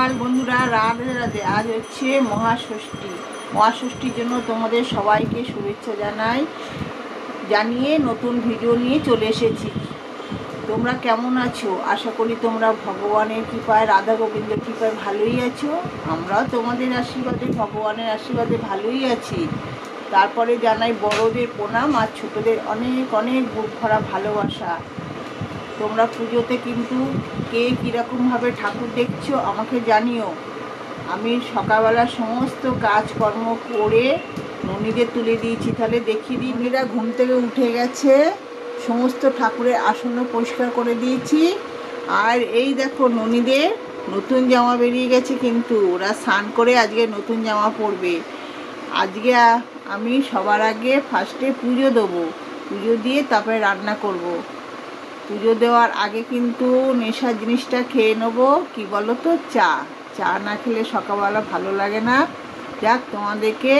সকাল বন্ধুরা, রাধে রাধে। আজ হচ্ছে মহাষষ্ঠী। মহাষষ্ঠীর জন্য তোমাদের সবাইকে শুভেচ্ছা জানিয়ে নতুন ভিডিও নিয়ে চলে এসেছি। তোমরা কেমন আছো? আশা করি তোমরা ভগবানের কৃপায়, রাধা গোবিন্দের কৃপায় ভালোই আছো। আমরাও তোমাদের আশীর্বাদে, ভগবানের আশীর্বাদে ভালোই আছি। তারপরে জানাই বড়দের প্রণাম আর ছোটদের অনেক অনেক বুক ভরা ভালোবাসা। তোমরা পুজোতে কিন্তু কে কীরকমভাবে ঠাকুর দেখছো আমাকে জানিও। আমি সকালবেলা সমস্ত কাজকর্ম করে ননীদের তুলে দিয়েছি। তাহলে দেখিয়ে দিই, মেয়েরা ঘুম থেকে উঠে গেছে, সমস্ত ঠাকুরের আসন পরিষ্কার করে দিয়েছি। আর এই দেখো, ননীদের নতুন জামা বেরিয়ে গেছে, কিন্তু ওরা স্নান করে আজকে নতুন জামা পরবে। আজকে আমি সবার আগে ফার্স্টে পুজো দেবো, পুজো দিয়ে তারপরে রান্না করব। পুজো দেওয়ার আগে কিন্তু নেশা জিনিসটা খেয়ে নেবো, কি বলো তো, চা না খেলে সকালবেলা ভালো লাগে না। যাক, তোমাদেরকে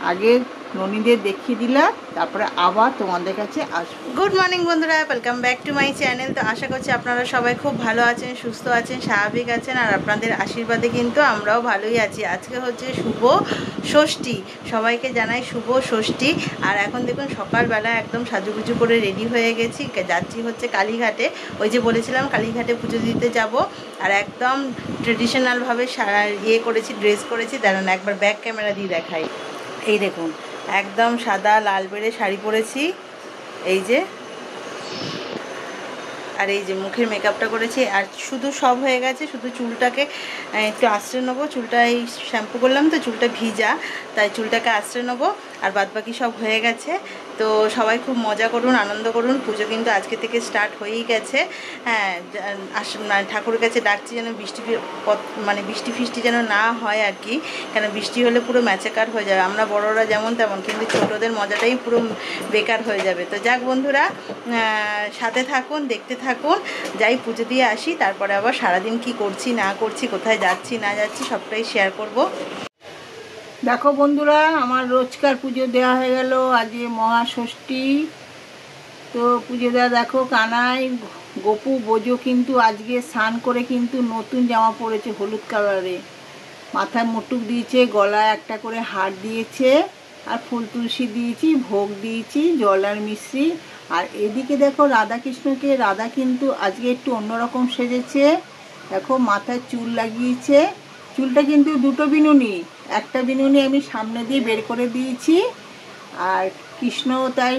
আগে ননীদের দেখিয়ে দিলাম, তারপরে আবার তোমাদের কাছে আসবো। গুড মর্নিং বন্ধুরা, welcome back to my channel. তো আশা করছি আপনারা সবাই খুব ভালো আছেন, সুস্থ আছেন, স্বাভাবিক আছেন, আর আপনাদের আশীর্বাদে কিন্তু আমরাও ভালোই আছি। আজকে হচ্ছে শুভ ষষ্ঠী, সবাইকে জানাই শুভ ষষ্ঠী। আর এখন দেখুন সকালবেলা একদম সাজুগুজু করে রেডি হয়ে গেছি, যাচ্ছি হচ্ছে কালীঘাটে। ওই যে বলেছিলাম কালীঘাটে পুজো দিতে যাব। আর একদম ট্রেডিশনালভাবে করেছি, ড্রেস করেছি। দাঁড়ান একবার ব্যাক ক্যামেরা দিয়ে দেখাই। এই দেখুন, একদম সাদা লাল বেড়ে শাড়ি পরেছি, এই যে। আর এই যে মুখের মেকআপটা করেছি। আর শুধু সব হয়ে গেছে, শুধু চুলটাকে একটু আঁচড়ে নেবো। চুলটা এই শ্যাম্পু করলাম তো, চুলটা ভিজা, তাই চুলটাকে আঁচড়ে নেবো। আর বাদবাকি সব হয়ে গেছে। তো সবাই খুব মজা করুন, আনন্দ করুন। পুজো কিন্তু আজকে থেকে স্টার্ট হয়েই গেছে। হ্যাঁ, ঠাকুরের কাছে ডাকছি যেন বৃষ্টি ফিষ্টি যেন না হয় আর কি। কেন বৃষ্টি হলে পুরো ম্যাচাকার হয়ে যাবে। আমরা বড়রা যেমন তেমন, কিন্তু ছোটদের মজাটাই পুরো বেকার হয়ে যাবে। তো যাক বন্ধুরা, সাথে থাকুন, দেখতে থাকুন। যাই পুজো দিয়ে আসি, তারপরে আবার সারাদিন কি করছি না করছি, কোথায় যাচ্ছি না যাচ্ছি, সবটাই শেয়ার করব। দেখো বন্ধুরা, আমার রোজকার পুজো দেওয়া হয়ে গেল, আজকে মহাষষ্ঠী। তো পুজো দেওয়া দেখো, কানাই গপু বোজো কিন্তু আজকে স্নান করে কিন্তু নতুন জামা পরেছে হলুদ কালারে। মাথায় মুটুক দিয়েছে, গলায় একটা করে হার দিয়েছে, আর ফুল তুলসী দিয়েছি, ভোগ দিয়েছি, জল আর মিশ্রি। আর এদিকে দেখো রাধাকৃষ্ণকে, রাধা কিন্তু আজকে একটু অন্যরকম সেজেছে। দেখো মাথায় চুল লাগিয়েছে, চুলটা কিন্তু দুটো বিনুনি, একটা বিনুনি আমি সামনে দিয়ে বের করে দিয়েছি। আর কৃষ্ণও তাই,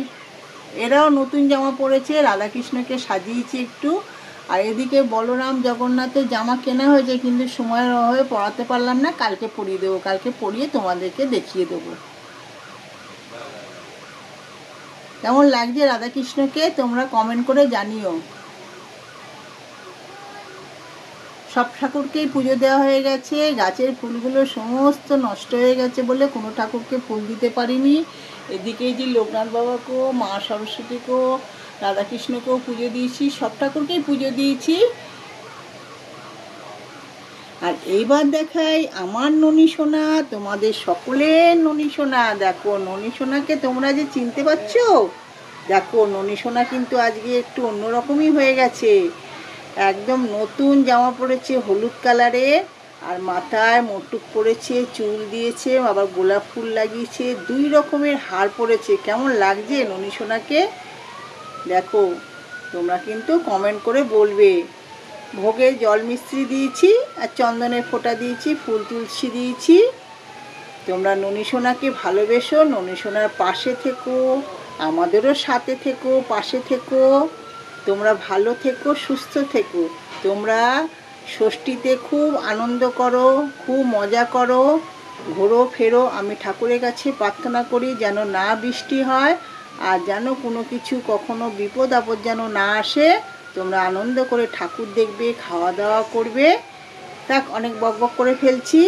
এরাও নতুন জামা পরেছে, রাধাকৃষ্ণকে সাজিয়েছি একটু। আর এদিকে বলরাম জগন্নাথের জামা কেনা হয়েছে, কিন্তু সময়ের অভাবে পরাতে পারলাম না। কালকে পরিয়ে দেবো, কালকে পরিয়ে তোমাদেরকে দেখিয়ে দেবো কেমন লাগছে রাধাকৃষ্ণকে। তোমরা কমেন্ট করে জানিও। সব ঠাকুরকেই পুজো দেওয়া হয়ে গেছে। গাছের ফুলগুলো সমস্ত নষ্ট হয়ে গেছে বলে কোনো ঠাকুরকে ফুল দিতে পারিনি। এদিকে যে লোকনাথ বাবাকেও, মা সরস্বতীকেও, রাধাকৃষ্ণকেও পুজো দিয়েছি, সব ঠাকুরকেই পুজো দিয়েছি। আর এইবার দেখাই আমার ননী সোনা, তোমাদের সকলের ননী সোনা। দেখো ননী সোনাকে তোমরা যে চিনতে পারছো, দেখো ননী সোনা কিন্তু আজকে একটু অন্যরকমই হয়ে গেছে। একদম নতুন জামা পরেছে হলুদ কালারে, আর মাথায় মুটুক পরেছে, চুল দিয়েছে, আবার গোলাপ ফুল লাগিয়েছে, 2 রকমের হার পরেছে। কেমন লাগছে ননী সোনাকে দেখো, তোমরা কিন্তু কমেন্ট করে বলবে। ভোগে জল মিস্ত্রি দিয়েছি, আর চন্দনের ফোঁটা দিয়েছি, ফুল তুলসী দিয়েছি। তোমরা ননী সোনাকে ভালোবেসো, ননী সোনার পাশে থেকো, আমাদেরও সাথে থেকো, পাশে থেকো। তোমরা ভালো থেকো, সুস্থ থেকো। তোমরা ষষ্ঠীতে খুব আনন্দ করো, খুব মজা করো, ঘোরো ফেরো। আমি ঠাকুরের কাছে প্রার্থনা করি যেন না বৃষ্টি হয়, আর যেন কোনো কিছু কখনো বিপদ আপদ যেন না আসে। তোমরা আনন্দ করে ঠাকুর দেখবে, খাওয়া দাওয়া করবে। তাক, অনেক বকবক করে ফেলছি।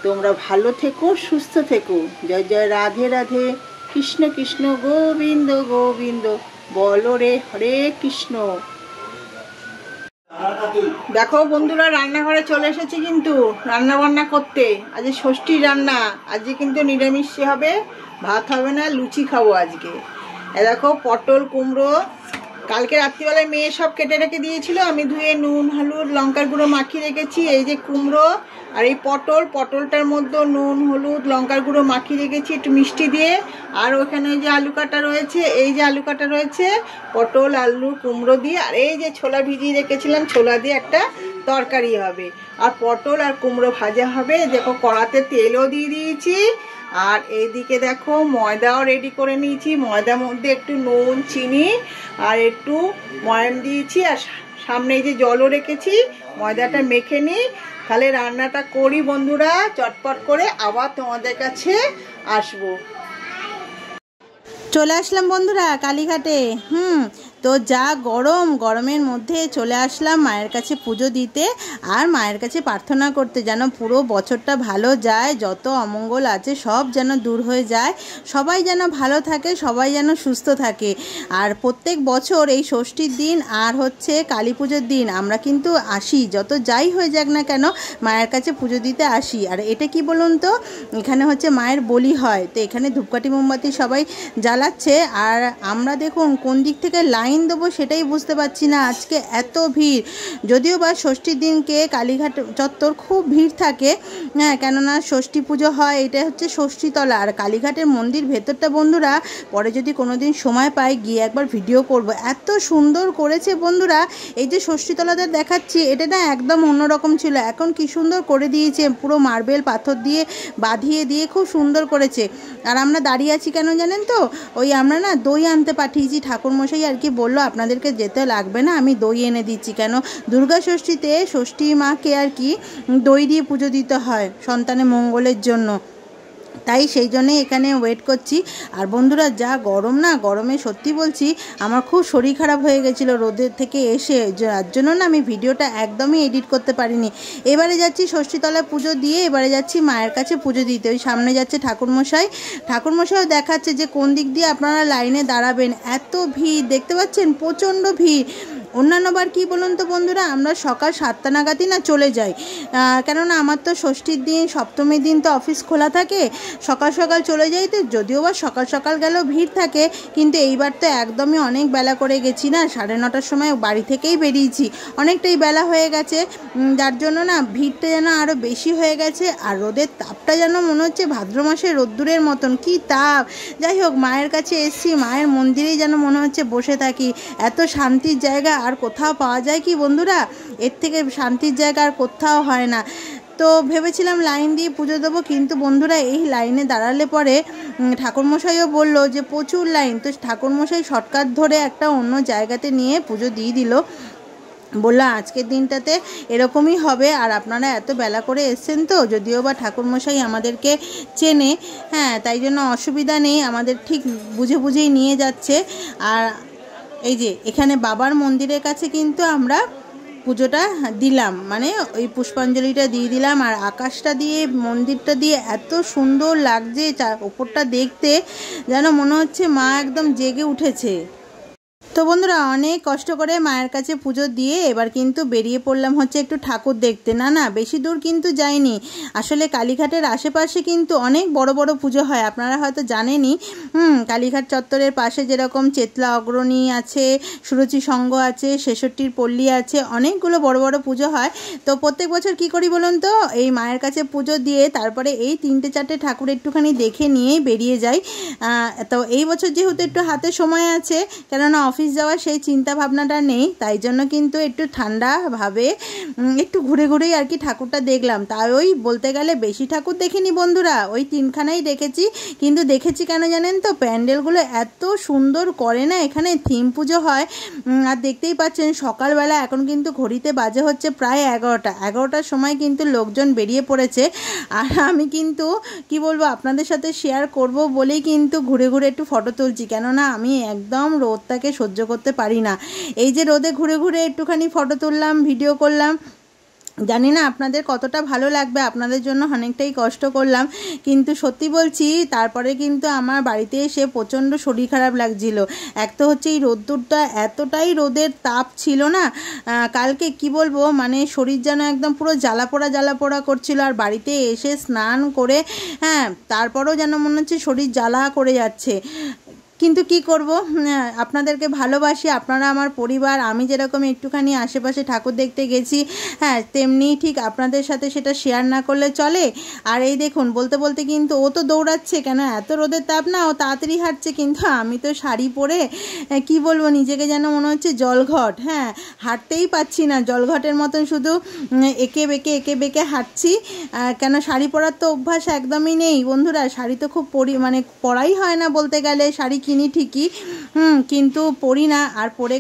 তোমরা ভালো থেকো, সুস্থ থেকো। জয় জয় রাধে রাধে, কৃষ্ণ কৃষ্ণ গোবিন্দ গোবিন্দ, বলো রে হরে কৃষ্ণ। দেখো বন্ধুরা, রান্নাঘরে চলে এসেছি কিন্তু রান্না বান্না করতে। আজকে ষষ্ঠীর রান্না, আজকে কিন্তু নিরামিষ হবে, ভাত হবে না, লুচি খাবো আজকে। দেখো পটল কুমড়ো কালকে রাত্রিবেলায় মেয়ে সব কেটে রেখে দিয়েছিল, আমি ধুয়ে নুন হলুদ লঙ্কার গুঁড়ো মাখিয়ে রেখেছি। এই যে কুমড়ো আর এই পটলটার মধ্যে নুন হলুদ লঙ্কার গুঁড়ো মাখিয়ে রেখেছি একটু মিষ্টি দিয়ে। আর ওখানে ওই যে আলু কাটা রয়েছে, এই যে আলু কাটা রয়েছে পটল আলু কুমড়ো দিয়ে। আর এই যে ছোলা ভিজিয়ে রেখেছিলাম, ছোলা দিয়ে একটা তরকারি হবে। আর পটল আর কুমড়ো ভাজা হবে। দেখো কড়াতে তেলও দিয়ে দিয়েছি। আর এইদিকে দেখো ময়দাও রেডি করে নিয়েছি। ময়দার মধ্যে একটু নুন চিনি আর একটু ময়াম দিয়েছি। আর সামনে এই যে জলও রেখেছি, ময়দাটা মেখে নিই, তাহলে রান্নাটা করি বন্ধুরা চটপট করে, আবার তোমাদের কাছে আসবো। চলে আসলাম বন্ধুরা কালীঘাটে। তো যা গরমের মধ্যে চলে আসলাম মায়ের কাছে পুজো দিতে আর মায়ের কাছে প্রার্থনা করতে, যেন পুরো বছরটা ভালো যায়, যত অমঙ্গল আছে সব যেন দূর হয়ে যায়, সবাই যেন ভালো থাকে, সবাই যেন সুস্থ থাকে। আর প্রত্যেক বছর এই ষষ্ঠীর দিন আর হচ্ছে কালী পুজোর দিন আমরা কিন্তু আসি, যত যাই হয়ে যাক না কেন মায়ের কাছে পুজো দিতে আসি। আর এটা কি বলুন তো, এখানে হচ্ছে মায়ের বলি হয়, তো এখানে ধূপকাঠি মোমবাতি সবাই জ্বালাচ্ছে। আর আমরা দেখুন কোন দিক থেকে লাইন দেবো সেটাই বুঝতে পারছি না, আজকে এত ভিড়। যদিও বা ষষ্ঠীর দিনকে কালীঘাট চত্বর খুব ভিড় থাকে, হ্যাঁ, কেননা ষষ্ঠী পুজো হয়, এটা হচ্ছে ষষ্ঠীতলা। আর কালীঘাটের মন্দির ভেতরটা বন্ধুরা পরে যদি কোনো দিন সময় পাই গিয়ে একবার ভিডিও করব, এত সুন্দর করেছে বন্ধুরা। এই যে ষষ্ঠীতলাতে দেখাচ্ছি এটা না একদম অন্যরকম ছিল, এখন কি সুন্দর করে দিয়েছে, পুরো মার্বেল পাথর দিয়ে বাঁধিয়ে দিয়ে খুব সুন্দর করেছে। আর আমরা দাঁড়িয়ে আছি কেন জানেন তো, ওই আমরা না দই আনতে পাঠিয়েছি, ঠাকুরমশাই আর কি বললো আপনাদেরকে যেতে লাগবে না, আমি দই এনে দিচ্ছি। কেন দুর্গা ষষ্ঠীতে ষষ্ঠী মাকে আর কি দই দিয়ে পুজো দিতে হয় সন্তানের মঙ্গলের জন্য, তাই সেই জন্যই এখানে ওয়েট করছি। আর বন্ধুরা যা গরম না, গরমে সত্যি বলছি আমার খুব শরীর খারাপ হয়ে গেছিলো রোদের থেকে এসে, যার জন্য না আমি ভিডিওটা একদমই এডিট করতে পারিনি। এবারে যাচ্ছি ষষ্ঠীতলায় পুজো দিয়ে, এবারে যাচ্ছি মায়ের কাছে পুজো দিতে। ওই সামনে যাচ্ছে ঠাকুরমশাইও দেখাচ্ছে যে কোন দিক দিয়ে আপনারা লাইনে দাঁড়াবেন। এত ভিড় দেখতে পাচ্ছেন, প্রচণ্ড ভিড়। অন্যান্যবার কি বলুন তো বন্ধুরা, আমরা সকাল 7টা নাগাদই না চলে যাই, কেননা আমার তো ষষ্ঠীর দিন সপ্তমীর দিন তো অফিস খোলা থাকে, সকাল সকাল চলে যাই। তো যদিও বা সকাল সকাল গেলেও ভিড় থাকে, কিন্তু এইবার তো একদমই অনেক বেলা করে গেছি না, 9:30টার সময় বাড়ি থেকেই বেরিয়েছি, অনেকটাই বেলা হয়ে গেছে, যার জন্য না ভিড়টা যেন আরও বেশি হয়ে গেছে। আর রোদের তাপটা যেন মনে হচ্ছে ভাদ্র মাসের রোদ্দুরের মতন, কি তাপ। যাই হোক মায়ের কাছে এসছি, মায়ের মন্দিরেই যেন মনে হচ্ছে বসে থাকি, এত শান্তির জায়গা আর কোথাও পাওয়া যায় কি বন্ধুরা, এর থেকে শান্তির জায়গা আর কোথাও হয় না। তো ভেবেছিলাম লাইন দিয়ে পুজো দেবো, কিন্তু বন্ধুরা এই লাইনে দাঁড়ালে পরে ঠাকুরমশাইও বললো যে প্রচুর লাইন, তো ঠাকুরমশাই শর্টকাট ধরে একটা অন্য জায়গাতে নিয়ে পুজো দিয়ে দিল, বললো আজকের দিনটাতে এরকমই হবে। আর আপনারা এত বেলা করে এসছেন, তো যদিও বা ঠাকুরমশাই আমাদেরকে চেনে, হ্যাঁ, তাই জন্য অসুবিধা নেই, আমাদের ঠিক বুঝেই নিয়ে যাচ্ছে। আর এই যে এখানে বাবার মন্দিরের কাছে কিন্তু আমরা পুজোটা দিলাম, মানে ওই পুষ্পাঞ্জলিটা দিয়ে দিলাম। আর আকাশটা দিয়ে মন্দিরটা দিয়ে এত সুন্দর লাগছে, ওপরটা দেখতে যেন মনে হচ্ছে মা একদম জেগে উঠেছে। তো বন্ধুরা অনেক কষ্ট করে মায়ের কাছে পুজো দিয়ে এবার কিন্তু বেরিয়ে পড়লাম হচ্ছে একটু ঠাকুর দেখতে। না বেশি দূর কিন্তু যাইনি, আসলে কালীঘাটের আশেপাশে কিন্তু অনেক বড় বড় পুজো হয়, আপনারা হয়তো জানেনই। কালীঘাট চত্বরের পাশে যেরকম চেতলা অগ্রণী আছে, সুরুচি সংঘ আছে, 66টির পল্লী আছে, অনেকগুলো বড় বড় পুজো হয়। তো প্রত্যেক বছর কি করি বলুন তো, এই মায়ের কাছে পুজো দিয়ে তারপরে এই 3-4টে ঠাকুর একটুখানি দেখে নিয়েই বেরিয়ে যাই। তো এই বছর যেহেতু একটু হাতে সময় আছে, কেননা অফিস যাওয়ার সেই চিন্তা ভাবনাটা নেই, তাই জন্য কিন্তু একটু ঠান্ডাভাবে একটু ঘুরেই আর কি ঠাকুরটা দেখলাম। তাই ওই বলতে গেলে বেশি ঠাকুর দেখিনি বন্ধুরা, ওই 3খানাই দেখেছি। কিন্তু দেখেছি কেন জানেন তো, প্যান্ডেলগুলো এত সুন্দর করে না, এখানে থিম পুজো হয়। আর দেখতেই পাচ্ছেন সকালবেলা এখন কিন্তু ঘড়িতে বাজে হচ্ছে প্রায় 11টার সময় কিন্তু লোকজন বেরিয়ে পড়েছে। আর আমি কিন্তু কি বলবো আপনাদের সাথে শেয়ার করব বলেই কিন্তু ঘুরে একটু ফটো তুলছি, কেননা আমি একদম রোদটাকে সহ্য করতে পারি না। এই যে রোদে ঘুরে একটুখানি ফটো তুললাম, ভিডিও করলাম, জানি না আপনাদের কতটা ভালো লাগবে, আপনাদের জন্য অনেকটাই কষ্ট করলাম, কিন্তু সত্যি বলছি তারপরে কিন্তু আমার বাড়িতে এসে প্রচণ্ড শরীর খারাপ লাগছিল। এক তো হচ্ছে এই রোদ্দুরটা, এতটাই রোদের তাপ ছিল না কালকে, কি বলবো, মানে শরীর যেন একদম পুরো জ্বালা পোড়া করছিল। আর বাড়িতে এসে স্নান করে, হ্যাঁ, তারপরেও যেন মনে হচ্ছে শরীর জ্বালা করে যাচ্ছে। কিন্তু কি করব, আপনাদেরকে ভালোবাসি, আপনারা আমার পরিবার। আমি যেরকম একটুখানি আশেপাশে ঠাকুর দেখতে গেছি, হ্যাঁ, তেমনি ঠিক আপনাদের সাথে সেটা শেয়ার না করলে চলে। আর এই দেখুন, বলতে বলতে কিন্তু ও তো দৌড়াচ্ছে, কেন এত রোদের তাপ না, ও তাড়াতাড়ি হাঁটছে, কিন্তু আমি তো শাড়ি পরে কি বলবো, নিজেকে যেন মনে হচ্ছে জলঘট। হ্যাঁ, হাঁটতেই পাচ্ছি না, জলঘটের মতন শুধু এঁকে বেঁকে হাঁটছি। কেন শাড়ি পরার তো অভ্যাস একদমই নেই বন্ধুরা, শাড়ি তো খুব পরাই হয় না বলতে গেলে। শাড়ি কিনি ঠিকই, কিন্তু পরি না। আর পরে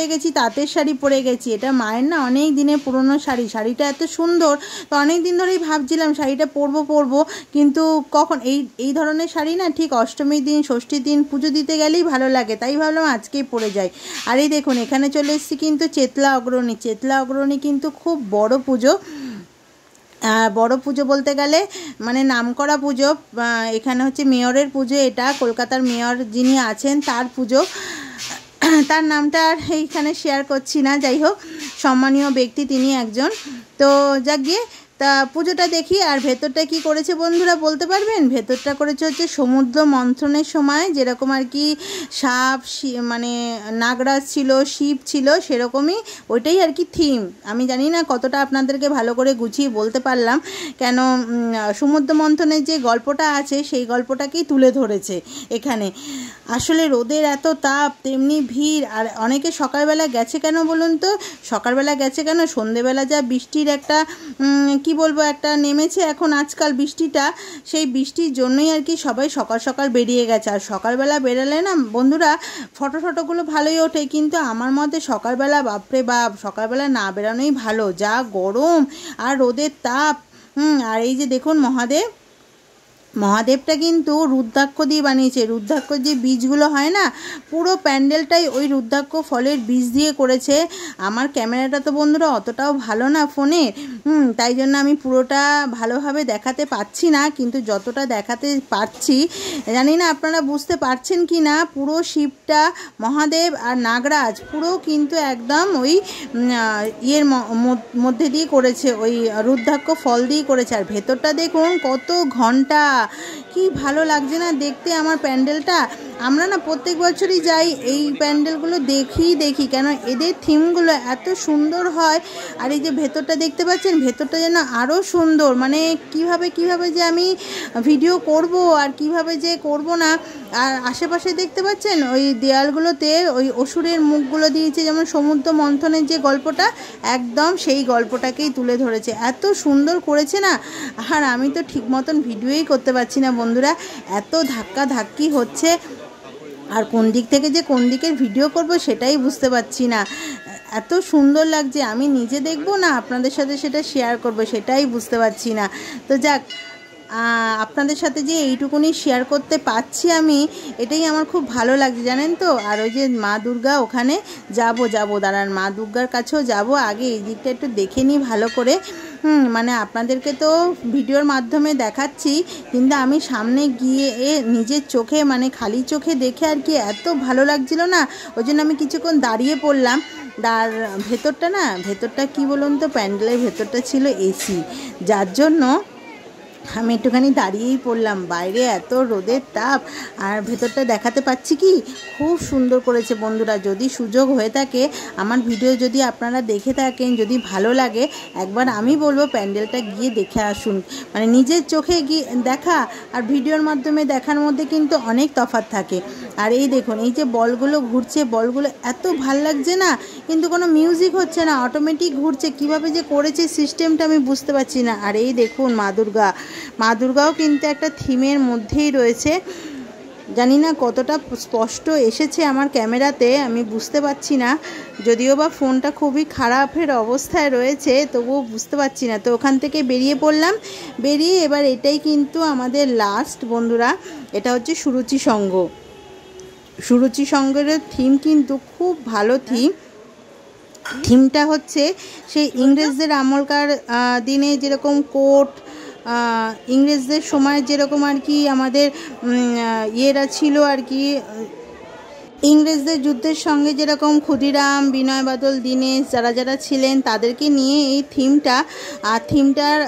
গেছি তাঁতের শাড়ি পরে গেছি, এটা মায়ের না অনেক দিনের পুরনো শাড়ি। শাড়িটা এত সুন্দর, তো অনেক দিন ধরেই ভাবছিলাম শাড়িটা পরবো, কিন্তু কখন এই ধরনের শাড়ি না ঠিক অষ্টমীর দিন, ষষ্ঠীর দিন পুজো দিতে গেলেই ভালো লাগে, তাই ভাবলাম আজকেই পরে যাই। আর এই দেখুন, এখানে চলে এসেছি কিন্তু চেতলা অগ্রণী কিন্তু খুব বড় পুজো। বড় পুজো বলতে গেলে মানে নামকরা পুজো। এখানে হচ্ছে মেয়রের পুজো, এটা কলকাতার মেয়র যিনি আছেন তার পুজো। তার নামটা আর এইখানে শেয়ার করছি না, যাই হোক সম্মানীয় ব্যক্তি তিনি একজন। তো যাক গিয়ে তা পুজোটা দেখি। আর ভেতরটা কি করেছে বন্ধুরা বলতে পারবেন? ভেতরটা করেছে হচ্ছে সমুদ্র মন্থনের সময় যেরকম আর কি সাপ, মানে নাগরাজ ছিল, শিব ছিল, সেরকমই ওইটাই আর কি থিম। আমি জানি না কতটা আপনাদেরকে ভালো করে গুছিয়ে বলতে পারলাম, কেন সমুদ্র মন্থনের যে গল্পটা আছে সেই গল্পটাকেই তুলে ধরেছে এখানে। আসলে রোদের এত তাপ, তেমনি ভিড়। আর অনেকে সকালবেলা গেছে কেন বলুন তো, সকালবেলা গেছে কেন, সন্ধেবেলা যা বৃষ্টির একটা কি বলবো একটা নেমেছে এখন আজকাল বৃষ্টিটা, সেই বৃষ্টির জন্যই আর কি সবাই সকাল সকাল বেরিয়ে গেছে। আর সকালবেলা বেরোলে না বন্ধুরা ফটোগুলো ভালোই ওঠে, কিন্তু আমার মতে সকালবেলা বাপরে বাপ, সকালবেলা না বেরানোই ভালো, যা গরম আর রোদের তাপ। আর এই যে দেখুন মহাদেবটা কিন্তু রুদ্রাক্ষ দিয়ে বানিয়েছে। রুদ্রাক্ষ যে বীজগুলো হয় না, পুরো প্যান্ডেলটাই ওই রুদ্রাক্ষ ফলের বীজ দিয়ে করেছে। আমার ক্যামেরাটা তো বন্ধুরা অতটাও ভালো না ফোনে, তাই জন্য আমি পুরোটা ভালোভাবে দেখাতে পাচ্ছি না, কিন্তু যতটা দেখাতে পারছি জানি না আপনারা বুঝতে পারছেন কি না। পুরো শিবটা, মহাদেব আর নাগরাজ পুরো কিন্তু একদম ওই ইয়ের মধ্যে দিয়ে করেছে, ওই রুদ্রাক্ষ ফল দিয়ে করেছে। আর ভেতরটা দেখুন কত ঘন্টা, কি ভালো লাগছে না দেখতে আমার প্যান্ডেলটা। আমরা না প্রত্যেক বছরই যাই, এই প্যান্ডেলগুলো দেখি কেন এদের থিমগুলো এত সুন্দর হয়। আর এই যে ভেতরটা দেখতে পাচ্ছেন, ভেতরটা যেন আরও সুন্দর, মানে কিভাবে যে আমি ভিডিও করব আর কিভাবে যে করব না। আর আশেপাশে দেখতে পাচ্ছেন ওই দেয়ালগুলোতে ওই অসুরের মুখগুলো দিয়েছে, যেমন সমুদ্র মন্থনের যে গল্পটা, একদম সেই গল্পটাকেই তুলে ধরেছে। এত সুন্দর করেছে না, আর আমি তো ঠিক মতন ভিডিওই করতে পারছি না বন্ধুরা, এত ধাক্কি হচ্ছে। আর কোন দিক থেকে যে কোন দিকের ভিডিও করব সেটাই বুঝতে পারছি না। এত সুন্দর লাগছে, আমি নিজে দেখব না আপনাদের সাথে সেটা শেয়ার করব সেটাই বুঝতে পারছি না। তো যাক, আপনাদের সাথে যে এইটুকুনি শেয়ার করতে পারছি আমি, এটাই আমার খুব ভালো লাগছে জানেন তো। আর ওই যে মা দুর্গা, ওখানে যাব দাঁড়ান, মা দুর্গার কাছেও যাব। আগে এই দিকটা একটু দেখে নিই ভালো করে। মানে আপনাদেরকে তো ভিডিওর মাধ্যমে দেখাচ্ছি, কিন্তু আমি সামনে গিয়ে নিজের চোখে মানে খালি চোখে দেখে আর কি এত ভালো লাগছিল না, ওই জন্য আমি কিছুক্ষণ দাঁড়িয়ে পড়লাম। আর ভেতরটা কি বলুন তো, প্যান্ডেলের ভেতরটা ছিল এসি, যার জন্য আমি একটুখানি দাঁড়িয়েই পড়লাম। বাইরে এত রোদের তাপ, আর ভেতরটা দেখাতে পাচ্ছি কি খুব সুন্দর করেছে বন্ধুরা। যদি সুযোগ হয়ে থাকে, আমার ভিডিও যদি আপনারা দেখে থাকেন, যদি ভালো লাগে, একবার আমি বলবো প্যান্ডেলটা গিয়ে দেখে আসুন। মানে নিজের চোখে গিয়ে দেখা আর ভিডিওর মাধ্যমে দেখার মধ্যে কিন্তু অনেক তফাৎ থাকে। আর এই দেখুন, এই যে বলগুলো ঘুরছে, বলগুলো এত ভাল লাগছে না, কিন্তু কোনো মিউজিক হচ্ছে না, অটোমেটিক ঘুরছে। কিভাবে যে করেছে সিস্টেমটা আমি বুঝতে পারছি না। আর এই দেখুন মা দুর্গাও কিন্তু একটা থিমের মধ্যেই রয়েছে। জানি না কতটা স্পষ্ট এসেছে আমার ক্যামেরাতে, আমি বুঝতে পারছি না, যদিও বা ফোনটা খুবই খারাপের অবস্থায় রয়েছে, তবুও বুঝতে পারছি না। তো ওখান থেকে বেরিয়ে পড়লাম, বেরিয়ে এবার এটাই কিন্তু আমাদের লাস্ট বন্ধুরা, এটা হচ্ছে সুরুচি সংঘের থিম কিন্তু খুব ভালো থিমটা হচ্ছে সেই ইংরেজদের আমলকার দিনে যেরকম কোট, ইংরেজদের সময় যেরকম আর কি আমাদের ইয়েরা ছিল আর কি, ইংরেজদের যুদ্ধের সঙ্গে যেরকম ক্ষুদিরাম, বিনয় বাদল, দীনেশ যারা ছিলেন তাদেরকে নিয়ে এই থিমটা। আর থিমটার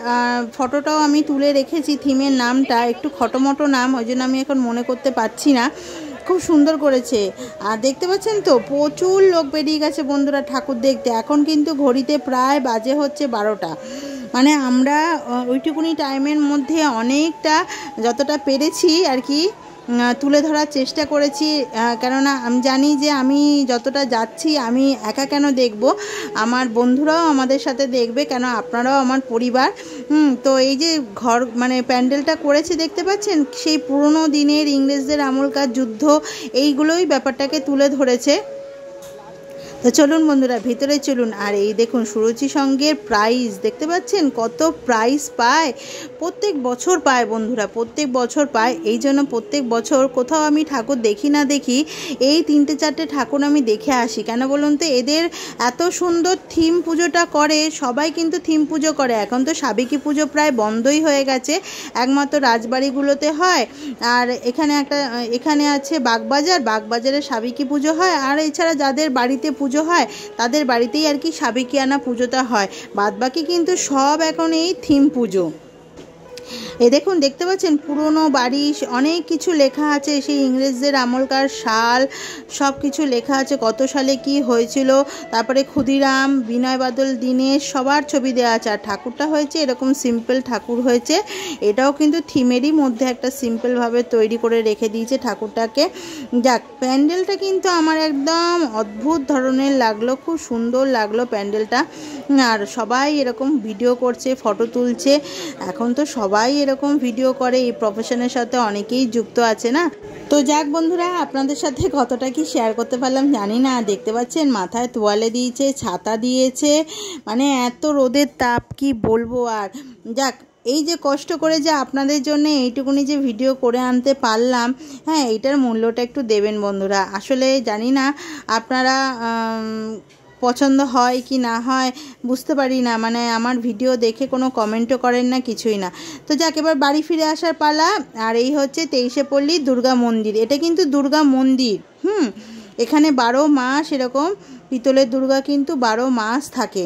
ফটোটাও আমি তুলে রেখেছি। থিমের নামটা একটু খটোমটো নাম, ওই জন্য আমি এখন মনে করতে পারছি না। খুব সুন্দর করেছে। আর দেখতে পাচ্ছেন তো প্রচুর লোক বেরিয়ে গেছে বন্ধুরা ঠাকুর দেখতে। এখন কিন্তু ঘড়িতে প্রায় বাজে হচ্ছে 12টা। মানে আমরা ওইটুকুনি টাইমের মধ্যে অনেকটা যতটা পেরেছি আর কি তুলে ধরার চেষ্টা করেছি। কেননা আমি জানি যে আমি যতটা যাচ্ছি আমি একা কেন দেখব, আমার বন্ধুরাও আমাদের সাথে দেখবে, কেন আপনারাও আমার পরিবার। তো এই যে ঘর মানে প্যান্ডেলটা করেছে দেখতে পাচ্ছেন, সেই পুরনো দিনের ইংরেজদের আমলকার যুদ্ধ, এইগুলোই ব্যাপারটাকে তুলে ধরেছে। তো চলুন বন্ধুরা ভিতরে চলুন। আর এই দেখুন সুরুচি সঙ্গের প্রাইজ দেখতে পাচ্ছেন, কত প্রাইজ পায়, প্রত্যেক বছর পায় বন্ধুরা, প্রত্যেক বছর পায়। এই জন্য প্রত্যেক বছর কোথাও আমি ঠাকুর দেখি না দেখি এই 3-4টে ঠাকুর আমি দেখে আসি। কেন বলুন তো, এদের এত সুন্দর থিম পুজোটা করে, সবাই কিন্তু থিম পুজো করে। এখন তো সাবেকি পুজো প্রায় বন্ধই হয়ে গেছে, একমাত্র রাজবাড়িগুলোতে হয়। আর এখানে আছে বাগবাজারে সাবেকি পুজো হয়। আর এছাড়া যাদের বাড়িতে পুজো হয় তাদের বাড়িতেই আর কি সাবেকিয়ানা পুজোটা হয়, বাদবাকি কিন্তু সব এখন এই থিম পুজো। এই দেখুন দেখতে পাচ্ছেন পুরনো বাড়ি, অনেক কিছু লেখা আছে, সেই ইংরেজদের আমলকার সাল সব কিছু লেখা আছে, কত সালে কি হয়েছিল। তারপরে ক্ষুদিরাম, বিনয় বাদল, দীনেশ সবার ছবি দেওয়া আছে। আর ঠাকুরটা হয়েছে এরকম সিম্পল ঠাকুর হয়েছে, এটাও কিন্তু থিমেরই মধ্যে একটা সিম্পলভাবে তৈরি করে রেখে দিয়েছে ঠাকুরটাকে। যাক, প্যান্ডেলটা কিন্তু আমার একদম অদ্ভুত ধরনের লাগলো, খুব সুন্দর লাগলো প্যান্ডেলটা। আর সবাই এরকম ভিডিও করছে, ফটো তুলছে। এখন তো সবাই এরকম ভিডিও করে, এই প্রফেশনের সাথে অনেকেই যুক্ত আছে না। তো যাক বন্ধুরা, আপনাদের সাথে কতটা কি শেয়ার করতে পারলাম জানি না। দেখতে পাচ্ছেন মাথায় তোয়ালে দিয়েছে, ছাতা দিয়েছে, মানে এত রোদের তাপ কি বলবো। আর যাক, এই যে কষ্ট করে যে আপনাদের জন্য এইটুকুনি যে ভিডিও করে আনতে পারলাম, হ্যাঁ এইটার মূল্যটা একটু দেবেন বন্ধুরা। আসলে জানি না আপনারা পছন্দ হয় কি না হয় বুঝতে পারি না, মানে আমার ভিডিও দেখে কোনো কমেন্টও করেন না, কিছুই না। তো যাক, এবার বাড়ি ফিরে আসার পালা। আর এই হচ্ছে 23শে পল্লী দুর্গা মন্দির, এটা কিন্তু দুর্গা মন্দির। এখানে 12 মাস এরকম পিতলের দুর্গা কিন্তু 12 মাস থাকে।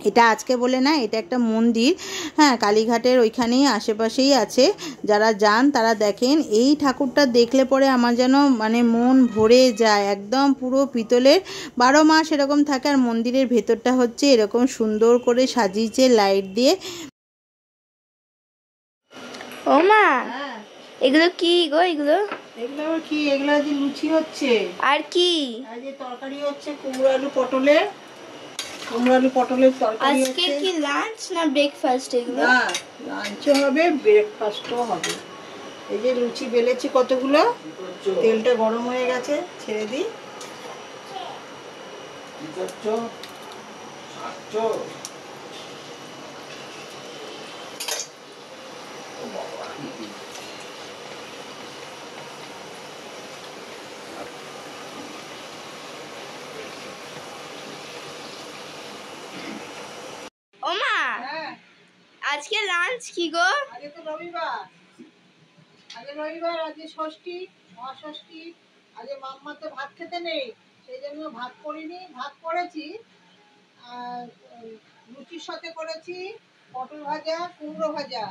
এটা আজকে বলে না, এটা একটা মন্দির, হ্যাঁ কালীঘাটের ওইখানেই আশেপাশেই আছে। যারা যান তারা দেখেন, এই ঠাকুরটা দেখলে পরে আমার যেন মানে মন ভরে যায়, একদম পুরো পিতলের 12 মাস এরকম থাকে। আর মন্দিরের ভেতরটা হচ্ছে এরকম সুন্দর করে সাজিয়েছে লাইট দিয়ে। ও মা, এগুলো কি গো? এগুলো কি? এগুলো যে লুচি হচ্ছে। আর কি? আর যে তরকারি হচ্ছে কুমড়ো আলু পটলের তরকারি। আজকে কি লাঞ্চ না ব্রেকফাস্ট? এগুলো না, লাঞ্চও হবে, ব্রেকফাস্টও হবে। এই যে লুচি বেলেছি কতগুলো, তেলটা গরম হয়ে গেছে, ছেড়ে দিই। ও মা, আজকে লাঞ্চ কি গো? আজকে তো রবিবার, আজকে ষষ্ঠী, মহাষষ্ঠী। আজকে মাম্মা তো ভাত খেতে নেই, সেই জন্য ভাত করিনি। ভাত করেছি, আর লুচির সাথে করেছি পটল ভাজা, কুমড়ো ভাজা,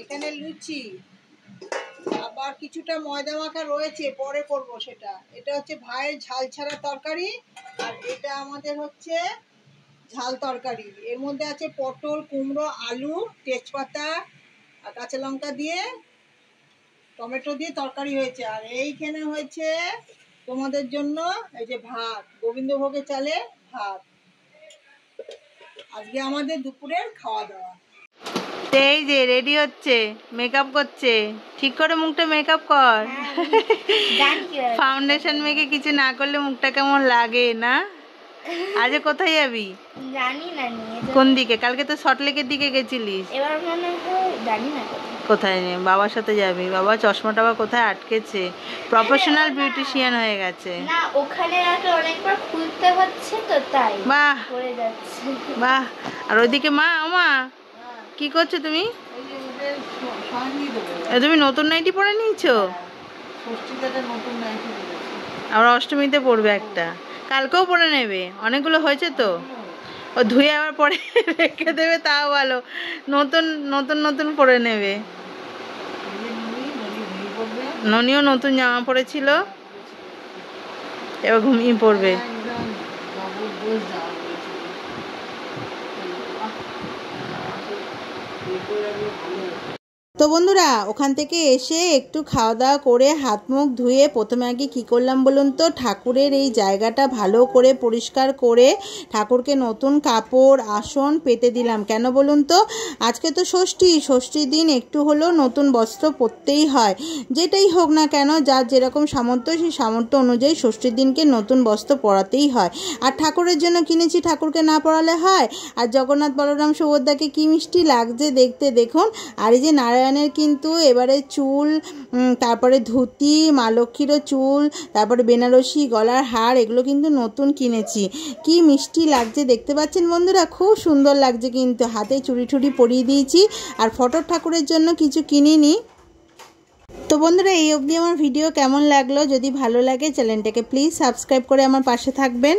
এখানে লুচি, আবার কিছুটা ময়দা মাখা রয়েছে, পরে করব সেটা। এটা হচ্ছে ভাইয়ের ঝাল ছাড়া তরকারি, আর এটা আমাদের হচ্ছে ঝাল তরকারি। এর মধ্যে আছে পটল, কুমড়ো, আলু, তেজপাতা আর কাঁচা লঙ্কা দিয়ে, টমেটো দিয়ে তরকারি হয়েছে। আর এইখানে হয়েছে তোমাদের জন্য এই যে ভাত, গোবিন্দভোগের চালে ভাত। আজকে আমাদের দুপুরের খাওয়া দাওয়া। এই যে রেডি হচ্ছে, মেকআপ করছে, ঠিক করে মুখটা মেকআপ কর। ফাউন্ডেশন মেখে কিছু না করলে মুখটা কেমন লাগে না? আজ কোথায় যাবি? জানি না, কোন দিকে? কালকে তো সল্টলেকের দিকে গেছিলিস, এবার মনে হয় জানি না কোথায় নেই। বাবার সাথে যাবি, বাবা চশমাটা কোথায় আটকেছে, প্রফেশনাল বিউটিশিয়ান হয়ে গেছে না, ওখানে আগে অনেকবার খুলতে হচ্ছে তো তাই বাহ পড়ে যাচ্ছে। বাহ। আর ওইদিকে মা, কি করছো তুমি? তুমি নতুন নাইটি পরে নিয়েছো? আবার অষ্টমীতে পরবে একটা, কালকেও পরে নেবে, অনেকগুলো হয়েছে তো। ও ধুয়ে আবার পরে রেখে দেবে, তাও ভালো, নতুন নতুন নতুন পরে নেবে। ননিও নতুন জামা পরেছিল, এবার ঘুমিয়ে পড়বে। তো বন্ধুরা ওখান থেকে এসে একটু খাওয়া দাওয়া করে হাত মুখ ধুয়ে প্রথমে আগে কী করলাম বলুন তো, ঠাকুরের এই জায়গাটা ভালো করে পরিষ্কার করে ঠাকুরকে নতুন কাপড় আসন পেতে দিলাম। কেন বলুন তো, আজকে তো ষষ্ঠীর দিন একটু হলেও নতুন বস্ত্র পরতেই হয়, যেটাই হোক না কেন, যার যেরকম সামর্থ্য সেই সামর্থ্য অনুযায়ী ষষ্ঠীর দিনকে নতুন বস্ত্র পরাতেই হয়। আর ঠাকুরের জন্য কিনেছি, ঠাকুরকে না পরালে হয়। আর জগন্নাথ বলরাম সুভদ্রাকে কি মিষ্টি লাগছে দেখতে, দেখুন। আর এই যে নারায়ণের কিন্তু এবারে চুল, তারপরে ধুতি, মা লক্ষ্মীরও চুল, তারপরে বেনারসি গলার হার, এগুলো কিন্তু নতুন কিনেছি। কি মিষ্টি লাগছে দেখতে পাচ্ছেন বন্ধুরা, খুব সুন্দর লাগছে কিন্তু। হাতে চুড়ি টুড়ি পরিয়ে দিয়েছি। আর ফটোর ঠাকুরের জন্য কিছু কিনিনি। তো বন্ধুরা এই অবধি আমার ভিডিও কেমন লাগলো, যদি ভালো লাগে চ্যানেলটাকে প্লিজ সাবস্ক্রাইব করে আমার পাশে থাকবেন।